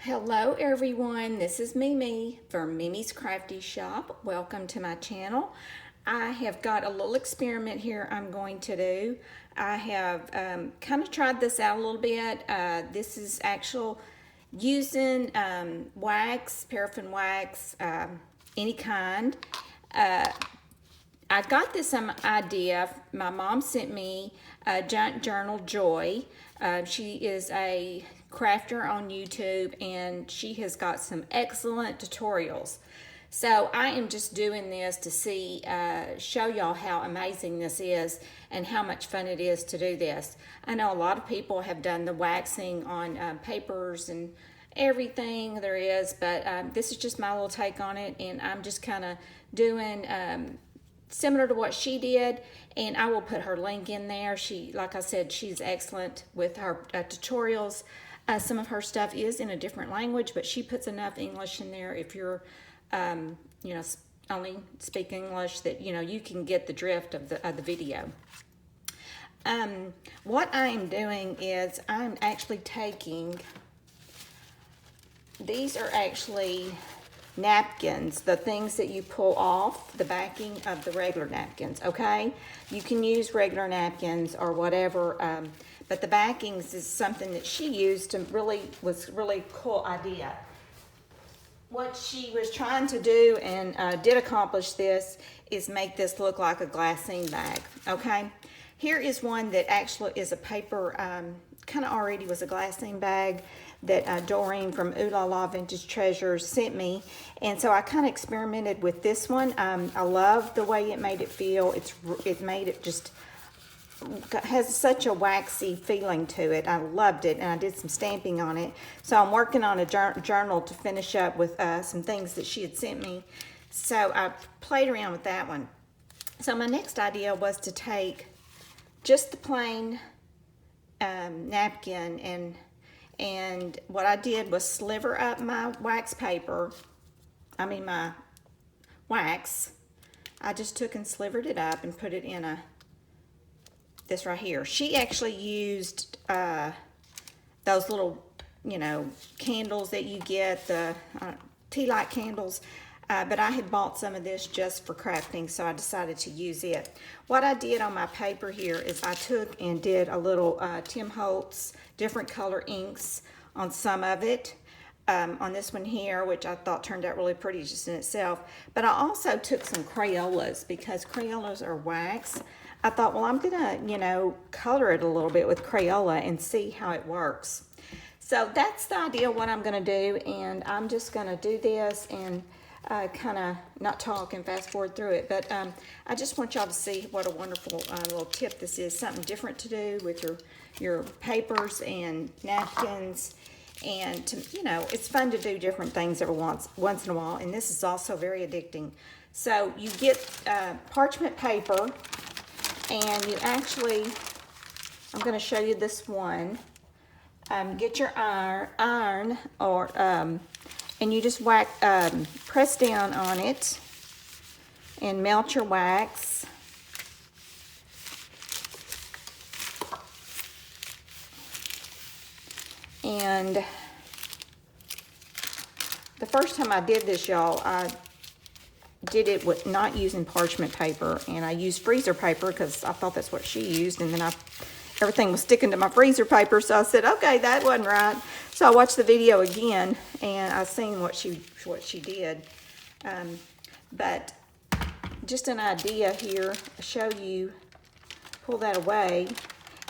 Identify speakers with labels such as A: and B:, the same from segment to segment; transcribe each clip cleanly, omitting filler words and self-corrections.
A: Hello everyone, this is Mimi from Mimi's Crafty Shop. Welcome to my channel. I have got a little experiment here I'm going to do. I have kind of tried this out a little bit. This is actual using wax, paraffin wax, any kind. I got this idea. My mom sent me a Giant Journal Joy. She is a crafter on YouTube and she has got some excellent tutorials. So I am just doing this to see, show y'all how amazing this is and how much fun it is to do this. I know a lot of people have done the waxing on papers and everything there is, but this is just my little take on it, and I'm just kind of doing similar to what she did, and I will put her link in there. She, like I said, she's excellent with her tutorials. Some of her stuff is in a different language, but she puts enough English in there if you're, you know, only speak English that, you know, you can get the drift of the video. What I'm doing is I'm actually taking, these are actually napkins, the things that you pull off the backing of the regular napkins, okay? You can use regular napkins or whatever, but the backings is something that she used to was really cool idea. What she was trying to do, and did accomplish this, is make this look like a glassine bag, okay? Here is one that actually is a paper, kind of already was a glassine bag that Doreen from Ooh La La Vintage Treasures sent me, and so I kind of experimented with this one. I love the way it made it feel. It made it just has such a waxy feeling to it. I loved it, and I did some stamping on it. So I'm working on a journal to finish up with some things that she had sent me. So I played around with that one. So my next idea was to take just the plain napkin, and what I did was sliver up my wax paper, my wax. I just took and slivered it up and put it in this right here. She actually used those little, you know, candles that you get, the tea light candles, but I had bought some of this just for crafting, so I decided to use it. What I did on my paper here is I took and did a little Tim Holtz different color inks on some of it, on this one here, which I thought turned out really pretty just in itself. But I also took some Crayolas, because Crayolas are wax. I thought, well, I'm gonna, you know, color it a little bit with Crayola and see how it works. So that's the idea of what I'm gonna do, and I'm just gonna do this and kind of not talk and fast forward through it, but I just want y'all to see what a wonderful little tip this is. Something different to do with your papers and napkins, and to, you know, it's fun to do different things every once in a while, and this is also very addicting. So you get parchment paper, and you actually, I'm going to show you this one. Get your iron or and you just press down on it and melt your wax. And the first time I did this, y'all, I did it with not using parchment paper, and I used freezer paper because I thought that's what she used, and then everything was sticking to my freezer paper, so I said, okay, that wasn't right. So I watched the video again, and I seen what she did. But just an idea here, I'll show you, pull that away,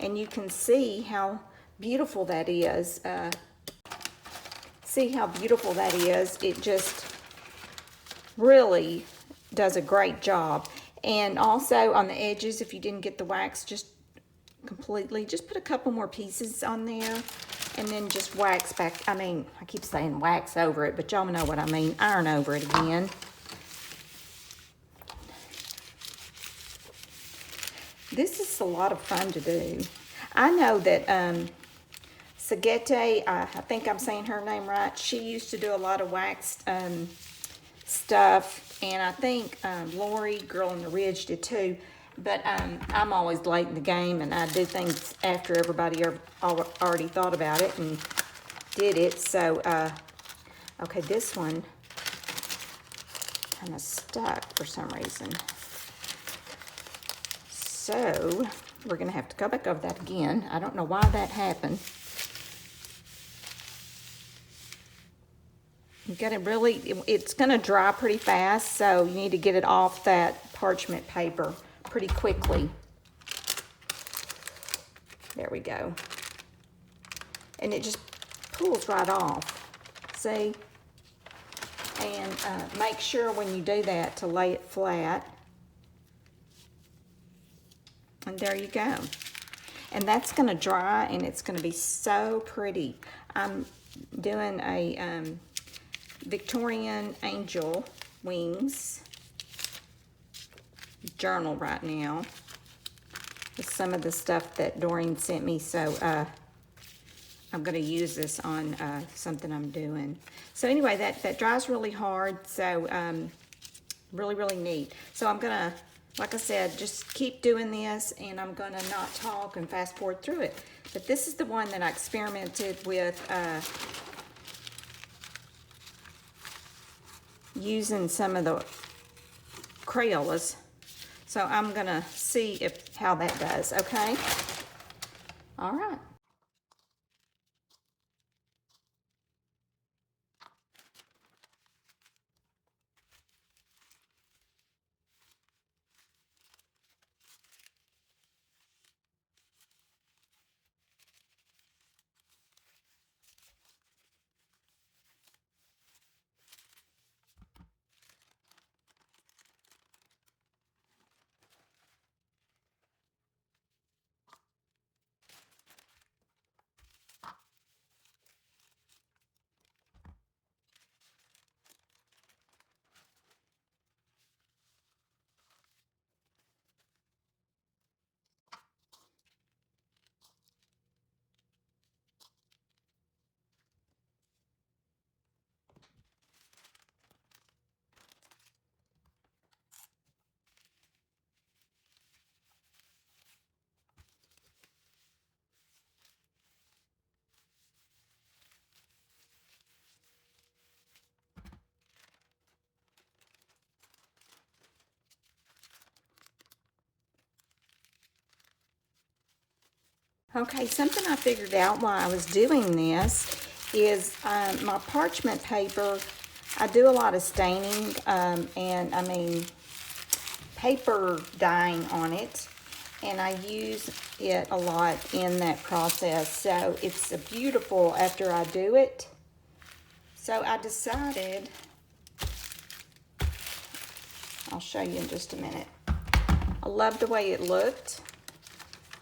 A: and you can see how beautiful that is. See how beautiful that is. It just really does a great job. And also on the edges, if you didn't get the wax just completely, just put a couple more pieces on there, and then just wax back. I keep saying wax over it, but y'all know what I mean. Iron over it again. This is a lot of fun to do. I know that Sagete, I think I'm saying her name right, she used to do a lot of waxed stuff, and I think Lori, Girl in the Ridge, did too. But I'm always late in the game, and I do things after everybody already thought about it and did it. So Okay, this one kind of stuck for some reason. So we're gonna have to go back over that again. I don't know why that happened. You gotta really, it's gonna dry pretty fast, so you need to get it off that parchment paper pretty quickly. There we go. And it just pulls right off, see? And make sure when you do that to lay it flat. And there you go. And that's gonna dry and it's gonna be so pretty. I'm doing a Victorian angel wings journal right now with some of the stuff that Doreen sent me, so I'm going to use this on something I'm doing. So anyway, that dries really hard, so really neat. So I'm going to, like I said, just keep doing this, and I'm going to not talk and fast forward through it. But this is the one that I experimented with using some of the Crayolas. So I'm gonna see how that does, okay? All right. Okay, something I figured out while I was doing this is my parchment paper, I do a lot of staining and I mean paper dyeing on it, and I use it a lot in that process, so it's beautiful after I do it. So I decided, I'll show you in just a minute. I love the way it looked.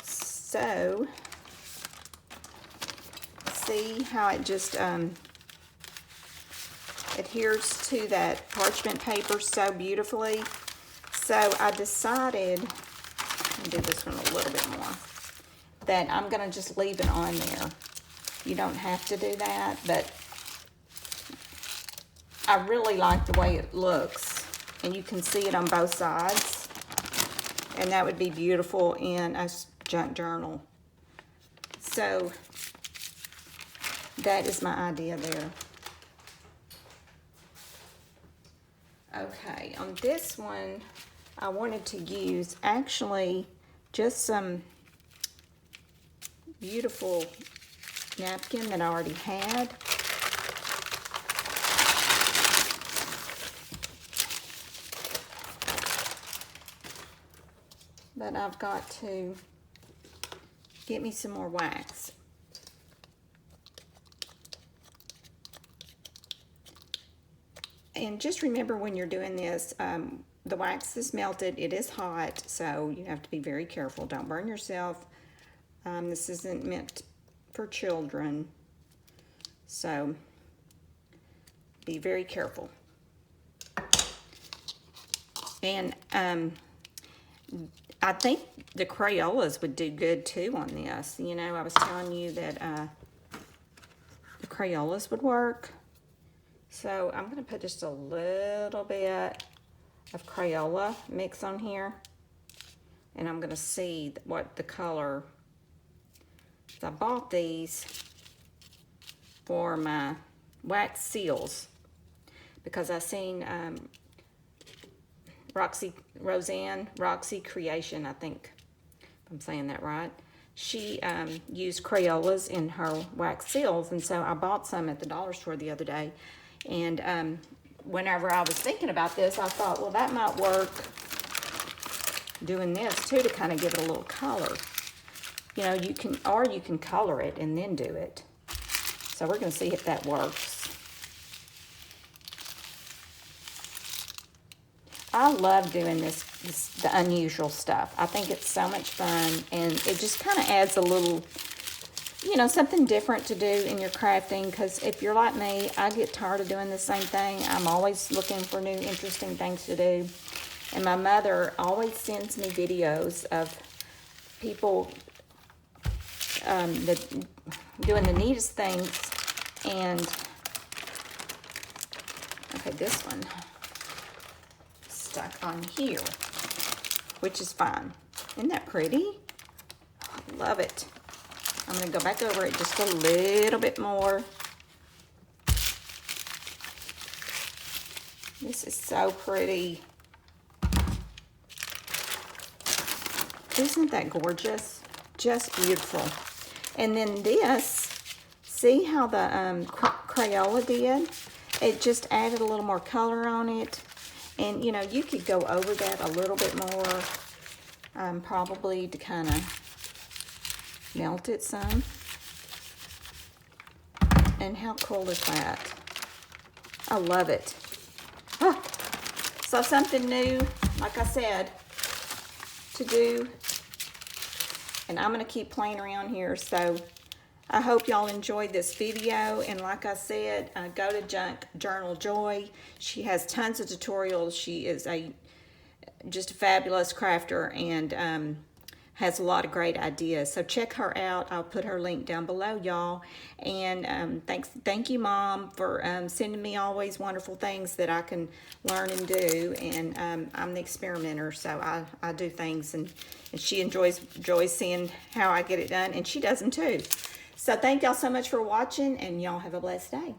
A: So, see how it just adheres to that parchment paper so beautifully. So I decided, I'll do this one a little bit more, that I'm gonna just leave it on there. You don't have to do that, but I really like the way it looks, and you can see it on both sides, and that would be beautiful in a junk journal. So that is my idea there. Okay, on this one, I wanted to use actually just some beautiful napkin that I already had. But I've got to get me some more wax. And just remember when you're doing this, the wax is melted, it is hot, so you have to be very careful. Don't burn yourself. This isn't meant for children, so be very careful. And I think the Crayolas would do good too on this. You know, I was telling you that the Crayolas would work. So I'm going to put just a little bit of Crayola mix on here. And I'm going to see what the color. I bought these for my wax seals, because I seen Roxy Creation, I think, if I'm saying that right. She used Crayolas in her wax seals, and so I bought some at the dollar store the other day. And whenever I was thinking about this, I thought, well, that might work doing this too, to kind of give it a little color. You know, you can color it and then do it. So we're going to see if that works. I love doing the unusual stuff. I think it's so much fun, and it just kind of adds a little, you know, something different to do in your crafting, because if you're like me, I get tired of doing the same thing. I'm always looking for new, interesting things to do. And my mother always sends me videos of people doing the neatest things. And, okay, this one stuck on here, which is fine. Isn't that pretty? I love it. I'm going to go back over it just a little bit more. This is so pretty. Isn't that gorgeous? Just beautiful. And then this, see how the Crayola did? It just added a little more color on it. And, you know, you could go over that a little bit more, probably to kind of melt it some. And how cool is that? I love it. Oh, so something new, like I said, to do. And I'm going to keep playing around here. So I hope y'all enjoyed this video. And like I said, go to Journal Joy. She has tons of tutorials. She is just a fabulous crafter, and has a lot of great ideas. So check her out. I'll put her link down below, y'all. And thank you, Mom, for sending me always wonderful things that I can learn and do. And I'm the experimenter, so I do things, and she enjoys seeing how I get it done, and she does them too. So thank y'all so much for watching, and y'all have a blessed day.